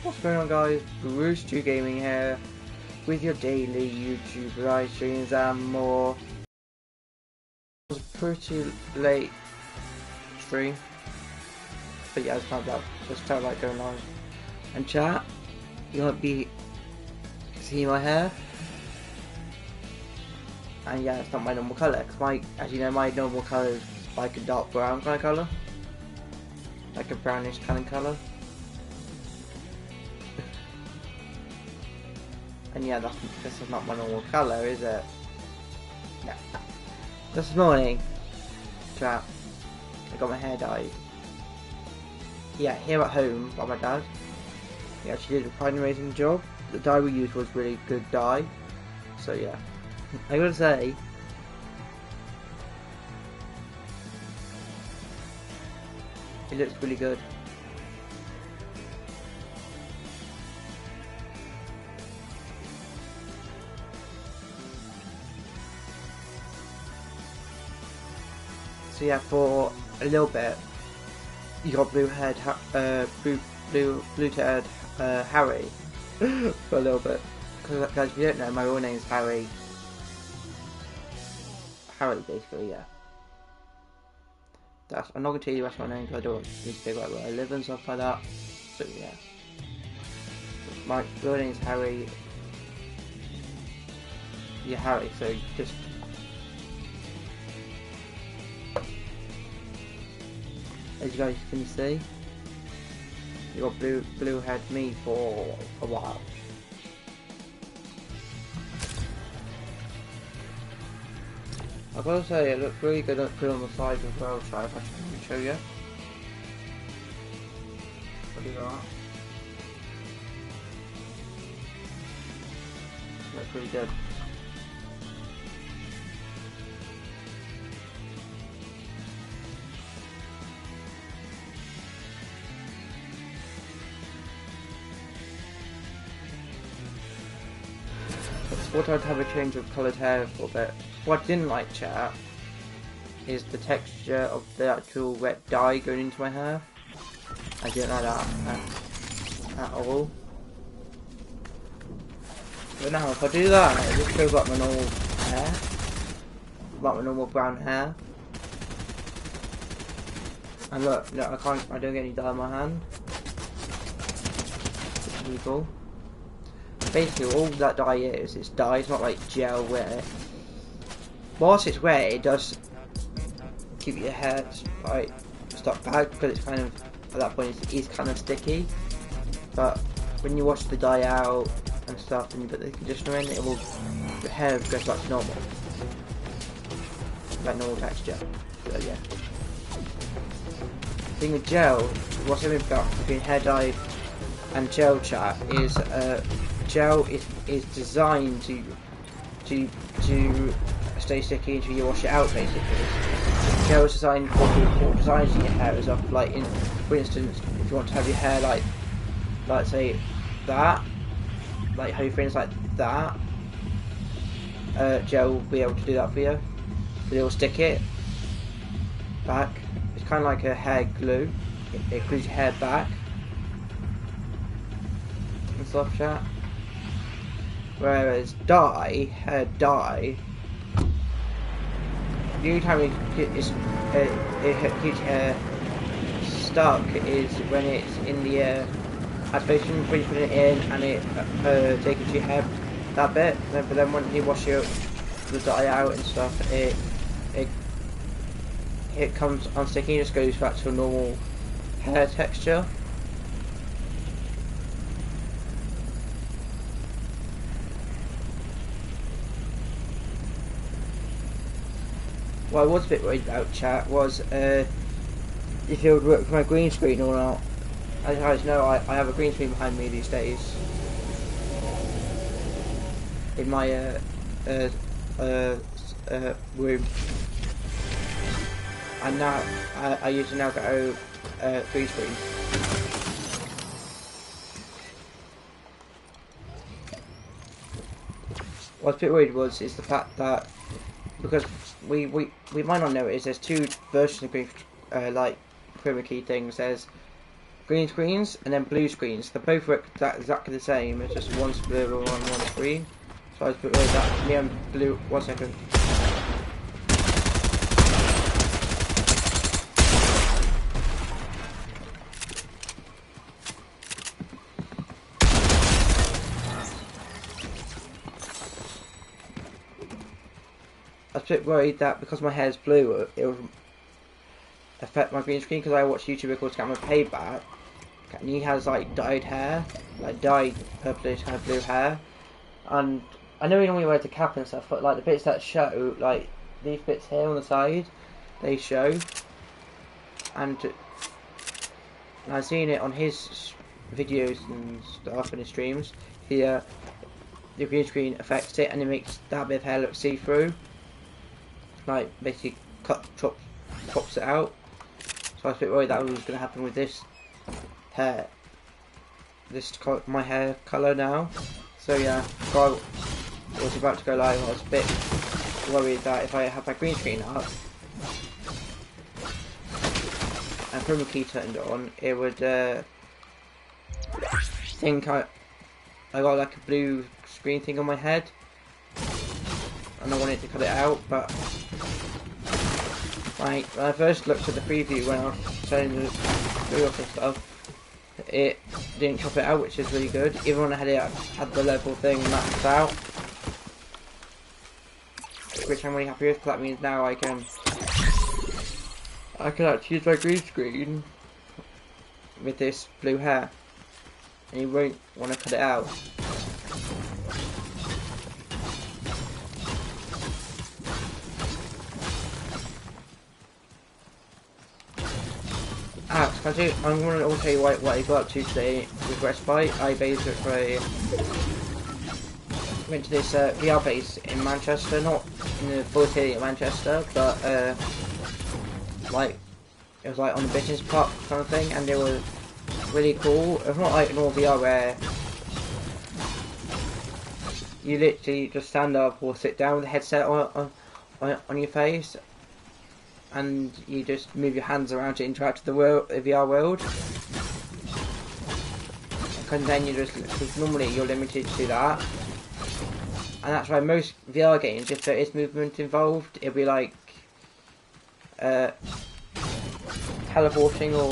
What's going on, guys? Bruce2 Gaming here with your daily YouTube live streams and more. It was a pretty late stream, but yeah, I just felt like going live and chat. You might be seeing my hair, and yeah, it's not my normal colour. Cause as you know, my normal colour is like a dark brown kind of colour, like a brownish kind of colour. And yeah, this is not my normal colour, is it? No. This morning, chat, I got my hair dyed. Yeah, here at home by my dad. He actually did quite an amazing job. The dye we used was really good dye. So yeah, I gotta say, it looks really good. So yeah, for a little bit, you got blue-haired Harry for a little bit. Because guys, if you don't know, my real name is Harry. Harry, basically, yeah. I'm not gonna tell you the rest of my name because I don't need to figure out where I live and stuff like that. So yeah, my real name is Harry. Yeah, Harry. So just. As you guys can see, you got blue-haired me for a while. I've got to say, it looks really good on the side as well. Try if I can show you. Look at that. Looks really good. Thought I'd have a change of coloured hair for a bit. What I didn't like, chat, is the texture of the actual wet dye going into my hair. I didn't like that at all. But now if I do that, it just feels like my normal hair. Like my normal brown hair. And look, I don't get any dye on my hand. Which is really cool. Basically, all that dye is, it's dye, it's not like gel wet. Whilst it's wet, it does keep your hair like stuck back because it's kind of, at that point, it's kind of sticky. But when you wash the dye out and stuff and you put the conditioner in, your hair goes back to normal. Like normal texture. So yeah. The thing with gel, what's the difference between hair dye and gel, chat, is gel is designed to stay sticky until you wash it out, basically. Gel is designed for designs your hair is up, like for instance, if you want to have your hair like say that, like how your friends like that, gel will be able to do that for you. But it will stick it back. It's kind of like a hair glue. It glues your hair back and stuff, chat. Whereas hair dye, the only time it keeps hair stuck is when it's in the air. When you put it in and it takes your hair that bit. But then when you wash the dye out and stuff, it comes unsticky. It just goes back to a normal hair texture. What I was a bit worried about, chat, was if it would work for my green screen or not. As you guys know, I have a green screen behind me these days in my room, and now I usually now go green screen. What I was a bit worried is the fact that because we might not know it is there's two versions of green like chroma key things. There's green screens and then blue screens. They both work exactly the same. It's just one's blue on one screen. So I just put that neon blue. 1 second. I was a bit worried that because my hair's blue, it would affect my green screen, because I watch YouTuber called Scammer Payback, and he has like dyed hair, like dyed purplish kind of blue hair, and I know he normally wears a cap and stuff, but like the bits that show, like these bits here on the side, they show, and I've seen it on his videos and stuff and his streams. The green screen affects it, and it makes that bit of hair look see-through. Like basically chops it out. So I was a bit worried that was going to happen with this hair, my hair colour now. So yeah, before I was about to go live, I was a bit worried that if I have my green screen up and chroma key turned on, it would think I got like a blue screen thing on my head, and I wanted to cut it out, but like when I first looked at the preview when I was setting the blue off and stuff, it didn't chop it out, which is really good. Even when I had the level thing maxed out, which I'm really happy with, because that means now I can actually use my green screen with this blue hair, and you won't want to cut it out. I'm going to tell you what I got up to today with Respite. I basically went to this VR base in Manchester, not in the full city of Manchester, but like it was like on the business park kind of thing, and it was really cool. It's not like normal VR where you literally just stand up or sit down with the headset on your face, and you just move your hands around to interact with the VR world. And then because normally you're limited to that. And that's why most VR games, if there is movement involved, it'll be like teleporting or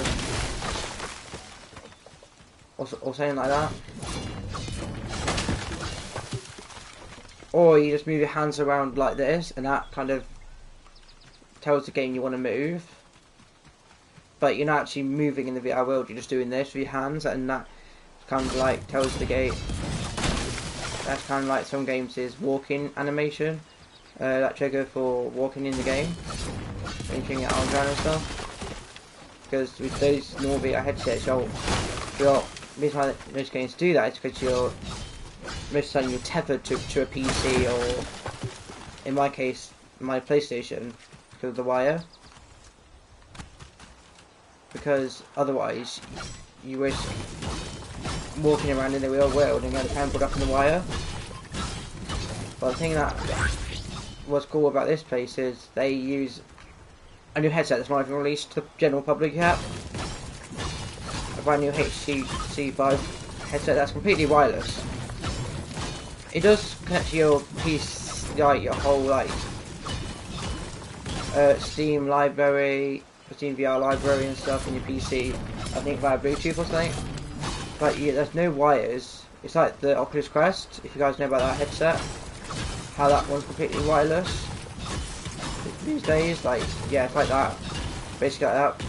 something like that. Or you just move your hands around like this, and that kind of tells the game you want to move, but you're not actually moving in the VR world, you're just doing this with your hands, and that kind of like tells the game. That's kind of like some games is walking animation, that trigger for walking in the game, changing it arms around and stuff, because with those normal VR headsets, the reason why most games do that is because most of the time you're tethered to a PC, or in my case, my PlayStation, of the wire, because otherwise you risk walking around in the real world and getting tangled up in the wire. But the thing that was cool about this place is they use a new headset that's not even released to the general public yet. A brand new HTC Vive headset that's completely wireless. It does connect to your PC, like your whole like Steam library, Steam VR library and stuff on your PC, I think via Bluetooth or something. But yeah, there's no wires. It's like the Oculus Quest, if you guys know about that headset, how that one's completely wireless these days. Like, yeah, it's like that, basically like that.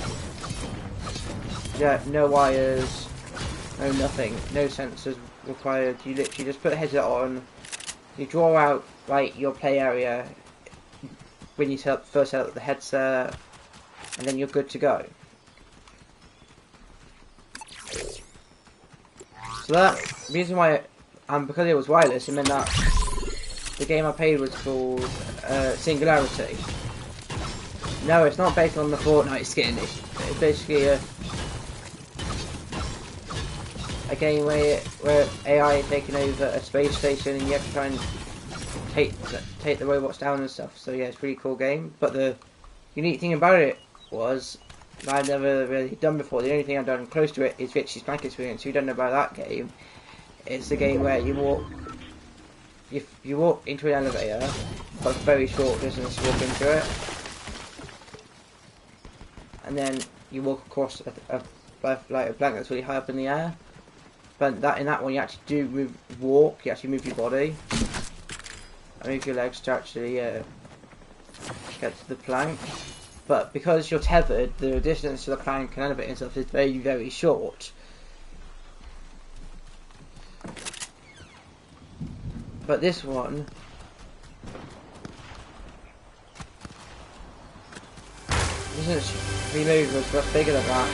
Yeah, no wires, no nothing, no sensors required. You literally just put the headset on, you draw out like your play area when you first set up the headset, and then you're good to go. So that reason why, because it was wireless, it meant that the game I played was called Singularity. No, it's not based on the Fortnite skin. It's basically a game where AI is taking over a space station, and you have to try and take the robots down and stuff. So yeah, it's a pretty cool game. But the unique thing about it was that I've never really done before. The only thing I've done close to it is Richie's Plank Experience. If you don't know about that game, it's a game where you walk into an elevator, but it's very short distance to walk into it, and then you walk across a blank that's really high up in the air. But in that one you actually do walk. You actually move your body and move your legs to actually get to the plank. But because you're tethered, the distance to the plank and elevator itself is very, very short. But this one, distance removed was much bigger than that.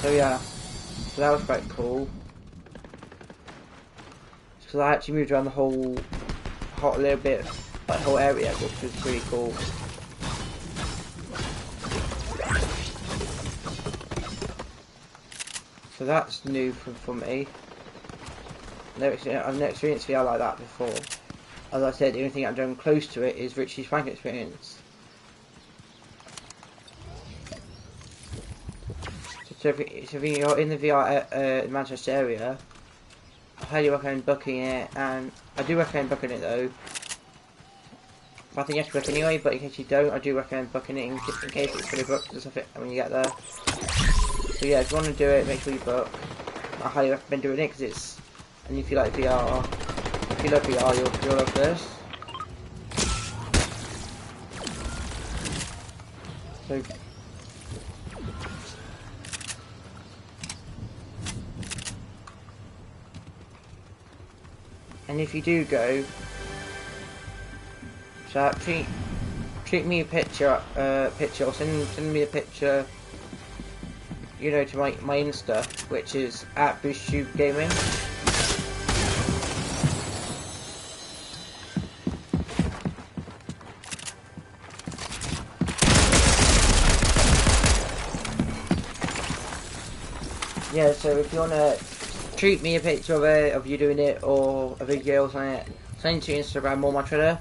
So yeah, so that was quite cool. Because I actually moved around the whole little bit, like whole area, which was pretty cool. So that's new for me. I've never experienced VR like that before. As I said, the only thing I've done close to it is Richie's Plank Experience. So if you're in the VR Manchester area, I highly recommend booking it, and I do recommend booking it though. I think you have to book anyway, but in case you don't, I do recommend booking it just in case it's fully booked and stuff when you get there. So yeah, if you want to do it, make sure you book. I highly recommend doing it because it's, and if you like VR, if you love VR, you'll love this. So and if you do go, so treat me a picture, or send me a picture, you know, to my Insta, which is at BoostTube Gaming. Yeah, so if you wanna treat me a picture of it, of you doing it, or a video or something, send it to Instagram or my Twitter,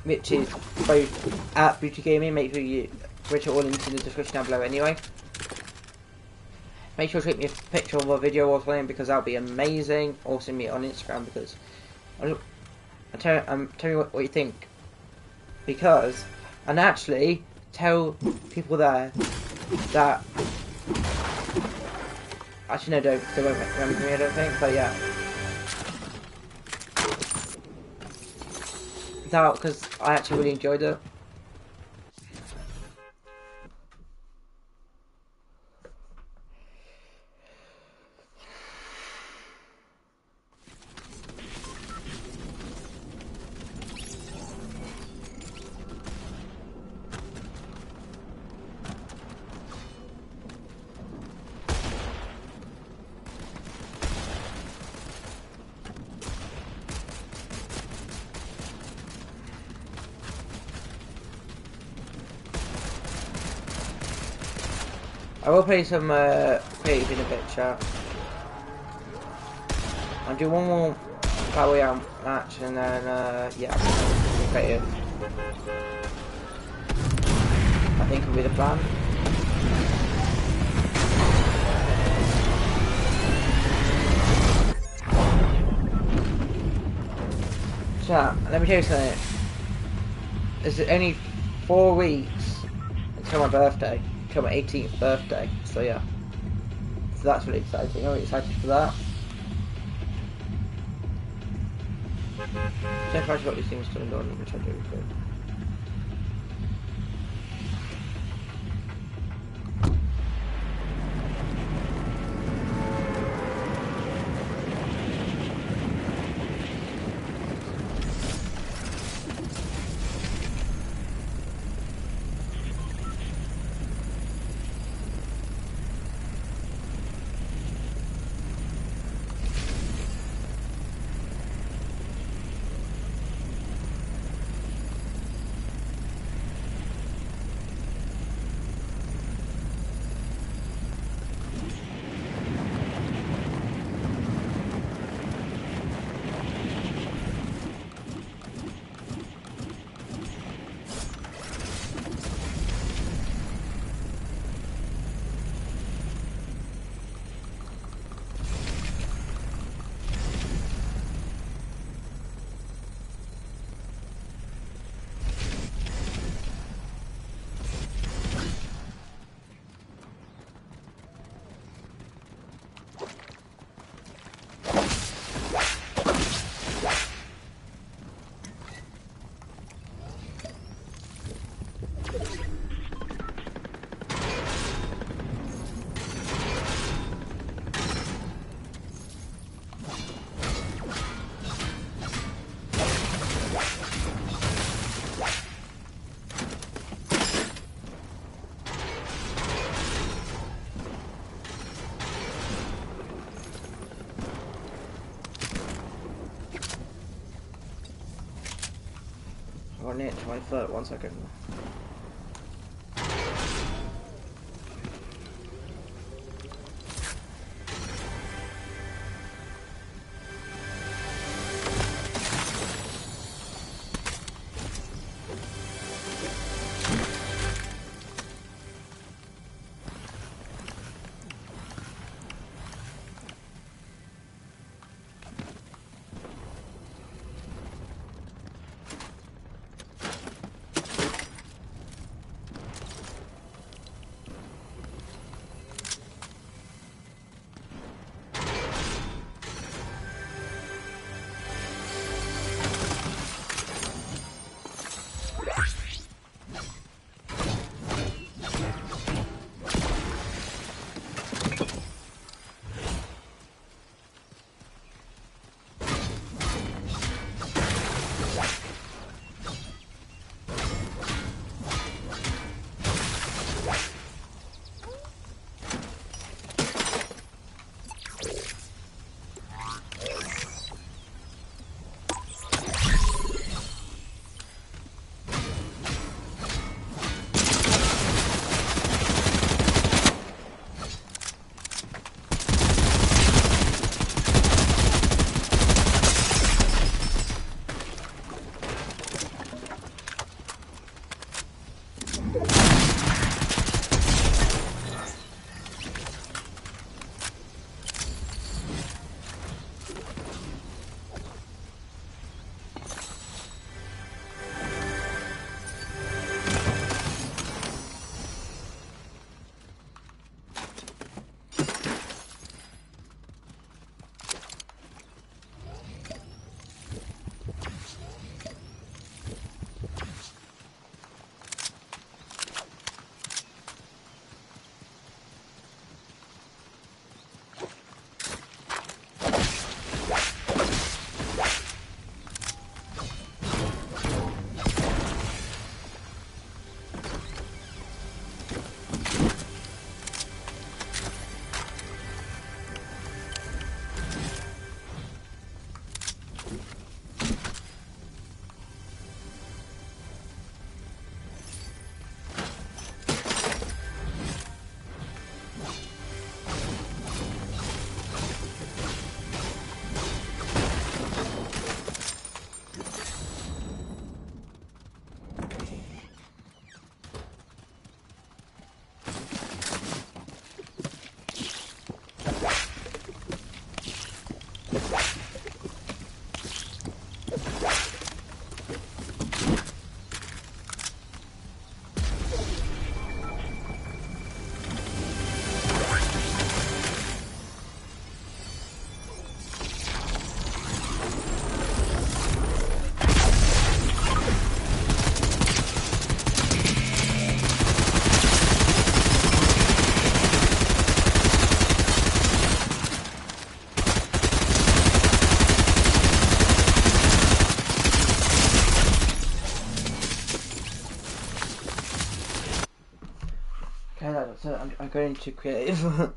which is both at BoostTube Gaming. Make sure you, which are all links in the description down below anyway. Make sure to take me a picture of a video or something because that'll be amazing. Or send me it on Instagram because tell me what you think. Because, and actually tell people there that, actually no, they won't remember me, I don't think, but yeah. That, because I actually really enjoyed it. I will play some creative in a bit, chat. I'll do one more Battle Royale match and then, yeah, creative. I think will be the plan. Chat, let me tell you something. It's only 4 weeks until my birthday. My 18th birthday, so yeah, so that's really exciting. I'm really excited for that. So if I've got these things turned on, which I do. one near to my foot. 1 second. So I'm going to creative.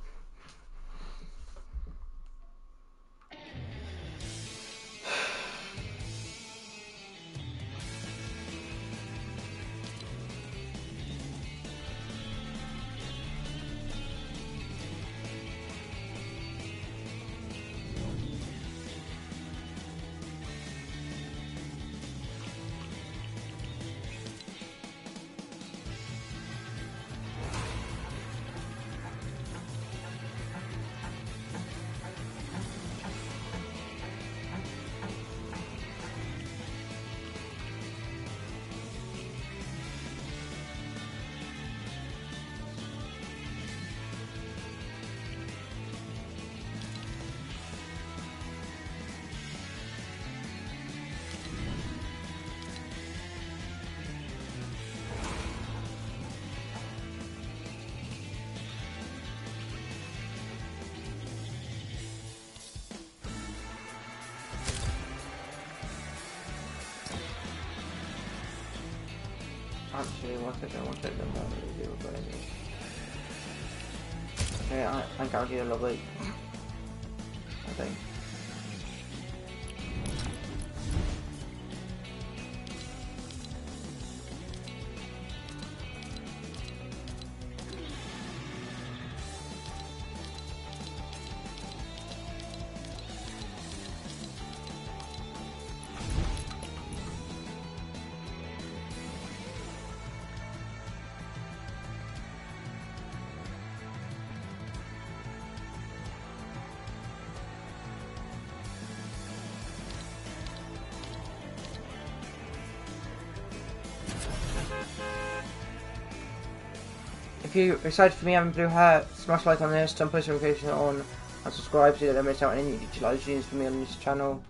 Actually, one second, I'm not really doing but anyway. Okay, I think I'll get a little bit. I think. if you're excited for me having blue hair, smash like on this, turn post notification on, and subscribe so you don't miss out on any live streams for me on this channel.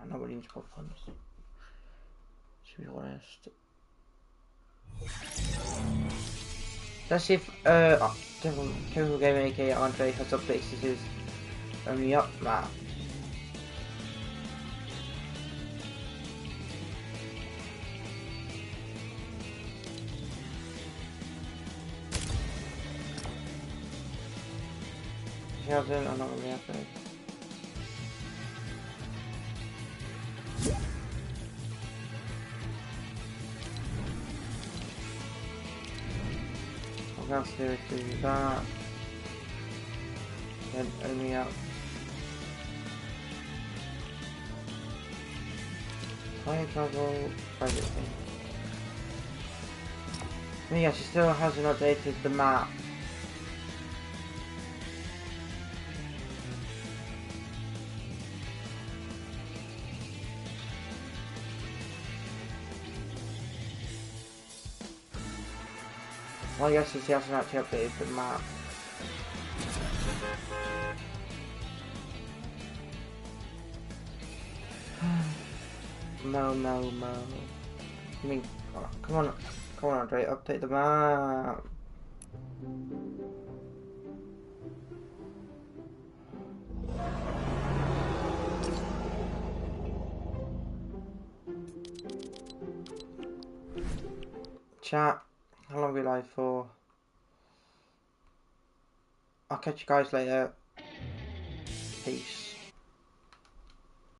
Nobody needs popcorn. To be honest. Let's see if Typical Game aka Andre has updated his up map. He hasn't, I'm not gonna be updated. That's to do that. Then enemy up. Time travel, private thing. And yeah, she still hasn't updated the map. Well, yes, she hasn't actually updated the map. Mo. I mean, come on, Andre, update the map. Chat. How long are we live for? I'll catch you guys later. Peace.